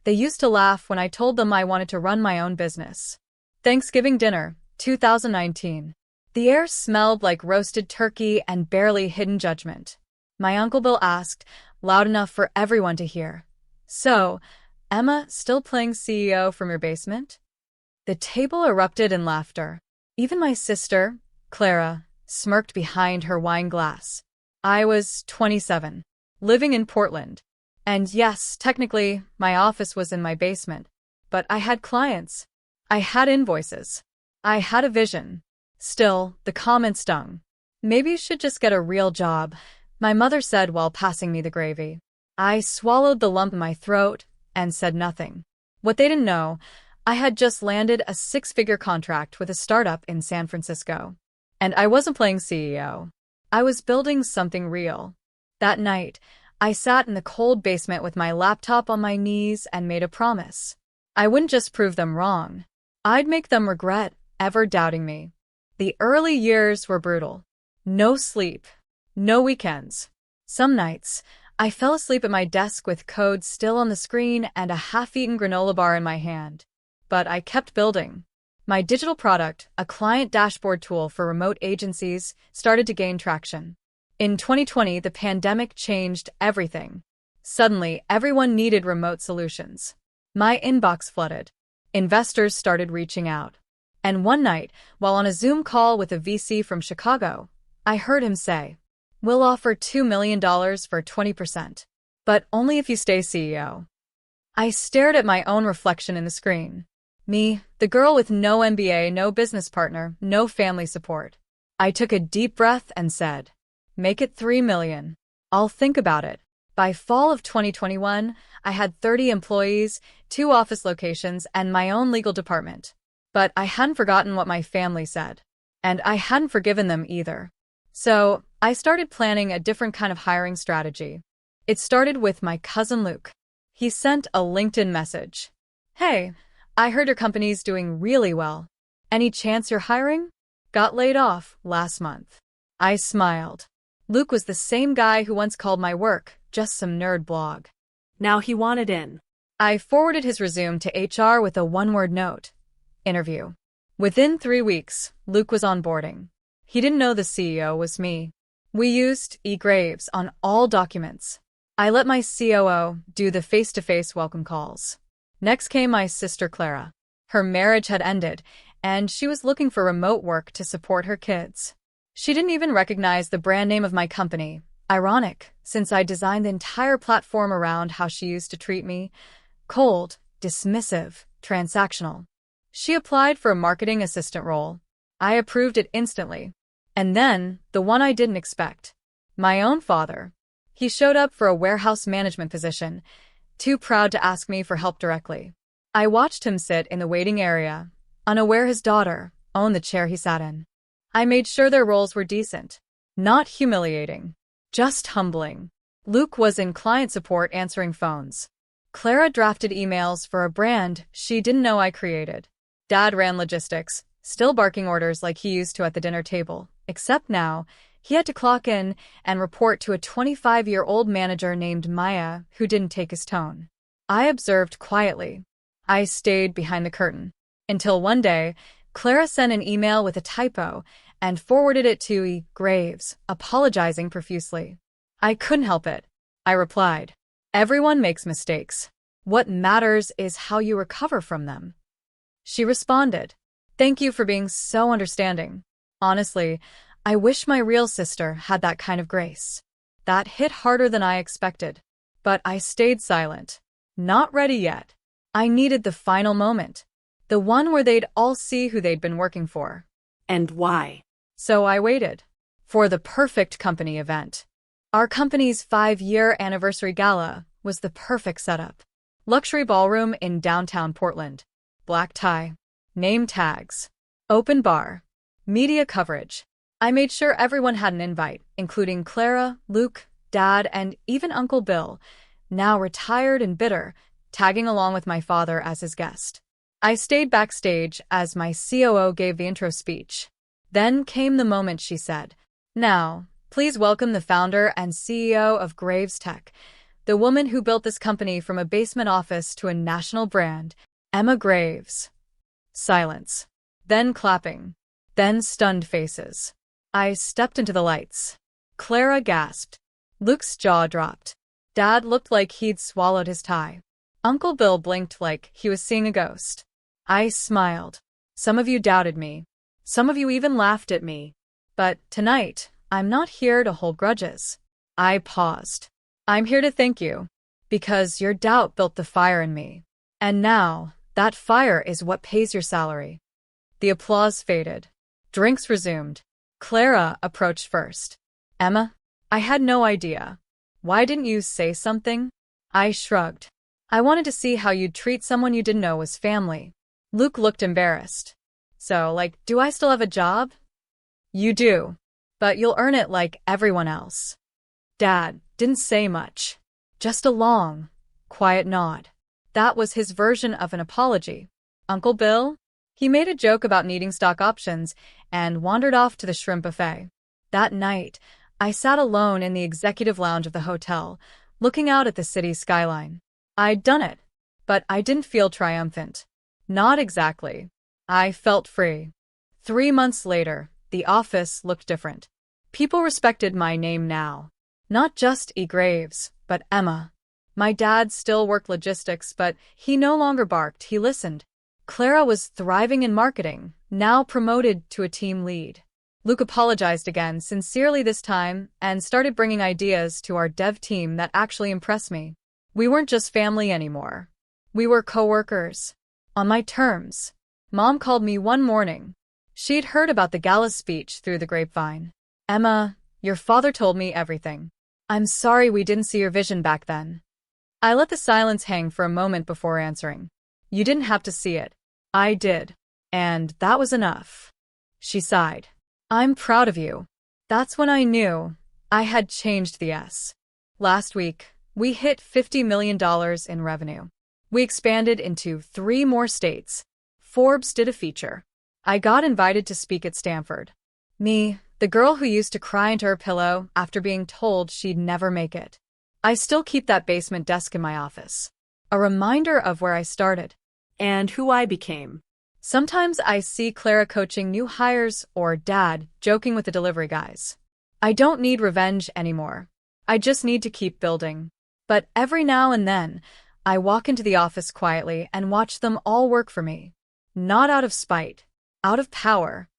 They used to laugh when I told them I wanted to run my own business. Thanksgiving dinner, 2019. The air smelled like roasted turkey and barely hidden judgment. My Uncle Bill asked, loud enough for everyone to hear, "So, Emma, still playing CEO from your basement?" The table erupted in laughter. Even my sister, Clara, smirked behind her wine glass. I was 27, living in Portland. And yes, technically, my office was in my basement. But I had clients. I had invoices. I had a vision. Still, the comment stung. "Maybe you should just get a real job," my mother said while passing me the gravy. I swallowed the lump in my throat and said nothing. What they didn't know, I had just landed a six-figure contract with a startup in San Francisco. And I wasn't playing CEO. I was building something real. That night, I sat in the cold basement with my laptop on my knees and made a promise. I wouldn't just prove them wrong. I'd make them regret ever doubting me. The early years were brutal. No sleep. No weekends. Some nights, I fell asleep at my desk with code still on the screen and a half-eaten granola bar in my hand. But I kept building. My digital product, a client dashboard tool for remote agencies, started to gain traction. In 2020, the pandemic changed everything. Suddenly, everyone needed remote solutions. My inbox flooded. Investors started reaching out. And one night, while on a Zoom call with a VC from Chicago, I heard him say, "We'll offer $2 million for 20%, but only if you stay CEO." I stared at my own reflection in the screen. Me, the girl with no MBA, no business partner, no family support. I took a deep breath and said, "Make it 3 million. I'll think about it." By fall of 2021, I had 30 employees, 2 office locations, and my own legal department. But I hadn't forgotten what my family said. And I hadn't forgiven them either. So, I started planning a different kind of hiring strategy. It started with my cousin Luke. He sent a LinkedIn message. "Hey, I heard your company's doing really well. Any chance you're hiring? Got laid off last month." I smiled. Luke was the same guy who once called my work just some nerd blog. Now he wanted in. I forwarded his resume to HR with a one-word note. Interview. Within 3 weeks, Luke was onboarding. He didn't know the CEO was me. We used eGraves on all documents. I let my COO do the face-to-face welcome calls. Next came my sister Clara. Her marriage had ended, and she was looking for remote work to support her kids. She didn't even recognize the brand name of my company. Ironic, since I designed the entire platform around how she used to treat me. Cold, dismissive, transactional. She applied for a marketing assistant role. I approved it instantly. And then, the one I didn't expect. My own father. He showed up for a warehouse management position, too proud to ask me for help directly. I watched him sit in the waiting area, unaware his daughter owned the chair he sat in. I made sure their roles were decent. Not humiliating. Just humbling. Luke was in client support answering phones. Clara drafted emails for a brand she didn't know I created. Dad ran logistics, still barking orders like he used to at the dinner table, except now, he had to clock in and report to a 25-year-old manager named Maya who didn't take his tone. I observed quietly. I stayed behind the curtain. Until one day, Clara sent an email with a typo and forwarded it to eGraves, apologizing profusely. I couldn't help it. I replied, "Everyone makes mistakes. What matters is how you recover from them." She responded, "Thank you for being so understanding. Honestly, I wish my real sister had that kind of grace." That hit harder than I expected. But I stayed silent. Not ready yet. I needed the final moment. The one where they'd all see who they'd been working for. And why? So I waited. For the perfect company event. Our company's 5-year anniversary gala was the perfect setup. Luxury ballroom in downtown Portland. Black tie. Name tags. Open bar. Media coverage. I made sure everyone had an invite, including Clara, Luke, Dad, and even Uncle Bill, now retired and bitter, tagging along with my father as his guest. I stayed backstage as my COO gave the intro speech. Then came the moment she said, "Now, please welcome the founder and CEO of Graves Tech, The woman who built this company from a basement office to a national brand, Emma Graves. Silence. Then clapping. Then stunned faces. I stepped into the lights. Clara gasped. Luke's jaw dropped. Dad looked like he'd swallowed his tie. Uncle Bill blinked like he was seeing a ghost. I smiled. Some of you doubted me. Some of you even laughed at me. But tonight, I'm not here to hold grudges. I paused. I'm here to thank you. Because your doubt built the fire in me. And now, that fire is what pays your salary. The applause faded. Drinks resumed. Clara approached first. Emma, I had no idea. Why didn't you say something? I shrugged. I wanted to see how you'd treat someone you didn't know was family. Luke looked embarrassed. So, do I still have a job? You do. But you'll earn it like everyone else. Dad didn't say much. Just a long, quiet nod. That was his version of an apology. Uncle Bill? He made a joke about needing stock options and wandered off to the shrimp buffet. That night, I sat alone in the executive lounge of the hotel, looking out at the city's skyline. I'd done it, but I didn't feel triumphant. Not exactly. I felt free. 3 months later, the office looked different. People respected my name now. Not just E. Graves, but Emma. My dad still worked logistics, but he no longer barked, he listened. Clara was thriving in marketing, now promoted to a team lead. Luke apologized again, sincerely this time, and started bringing ideas to our dev team that actually impressed me. We weren't just family anymore. We were co-workers. On my terms. Mom called me one morning. She'd heard about the gala speech through the grapevine. Emma, your father told me everything. I'm sorry we didn't see your vision back then. I let the silence hang for a moment before answering. You didn't have to see it. I did. And that was enough. She sighed. I'm proud of you. That's when I knew I had changed the S. Last week, we hit $50 million in revenue. We expanded into 3 more states. Forbes did a feature. I got invited to speak at Stanford. Me, the girl who used to cry into her pillow after being told she'd never make it. I still keep that basement desk in my office. A reminder of where I started. And who I became. Sometimes I see Clara coaching new hires or Dad joking with the delivery guys. I don't need revenge anymore. I just need to keep building. But every now and then, I walk into the office quietly and watch them all work for me. Not out of spite, out of power.